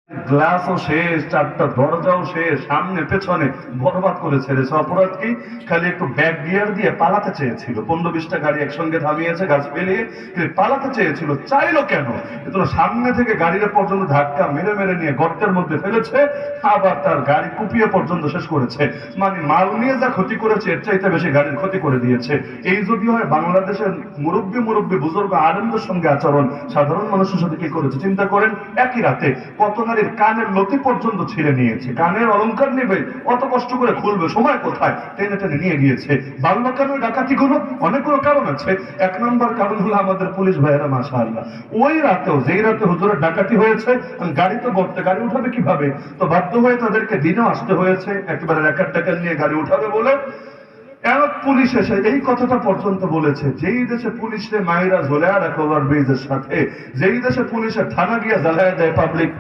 গ্লাসও শেষ, চারটা দরজাও শেষ, সামনে পেছনে বরবাদ করে ছেড়েছে। অপরাধ কি? খালি একটু ব্যাক গিয়ার দিয়ে পালাতে চেয়েছিল। 15-20টা গাড়ি একসঙ্গে থামিয়েছে গাছ ফেলিয়ে, পালাতে চেয়েছিল। চাইলো কেন? কিন্তু সামনে থেকে গাড়ির পর্যন্ত ধাক্কা মেরে মেরে নিয়ে গর্তের মধ্যে ফেলেছে, আবার তার গাড়ি কুপিয়ে পর্যন্ত শেষ করেছে। মানে মাল নিয়ে যা ক্ষতি করেছে এর চাইতে বেশি গাড়ির ক্ষতি করে দিয়েছে। এই যদি হয় বাংলাদেশের মুরব্বী বুজুর্গ আনন্দের সঙ্গে আচরণ, সাধারণ মানুষের সাথে কি করেছে চিন্তা করেন। একই রাতে কত নারীর কানের লতি পর্যন্ত ছিঁড়ে নিয়েছে। কানের অলংকার নেবে, অত কষ্ট করে খুলবে, সময় কোথায়, টেনে টেনে নিয়ে গিয়েছে। বাংলা কেন ডাকাতি গুলো? অনেকগুলো কারণ আছে। এক নম্বর কারণ হলো আমাদের পুলিশ ভাইয়েরা মাশাআল্লাহ, ওই রাতেও যেই রাতে হুজুরের ডাকাতি হয়েছে, গাড়ি তো গড়তে, গাড়ি উঠাবে কিভাবে, তো বাধ্য হয়ে তাদেরকে দিনেও আসতে হয়েছে একেবারে রেকার টেকার নিয়ে গাড়ি উঠাবে বলে। এমন পুলিশ এসে এই কথাটা পর্যন্ত বলেছে, যেই দেশে পুলিশে মায়েরা ঝোলায় রাখে ওভার ব্রিজের সাথে, যেই দেশে পুলিশের থানা গিয়া জ্বালায় দেয় পাবলিক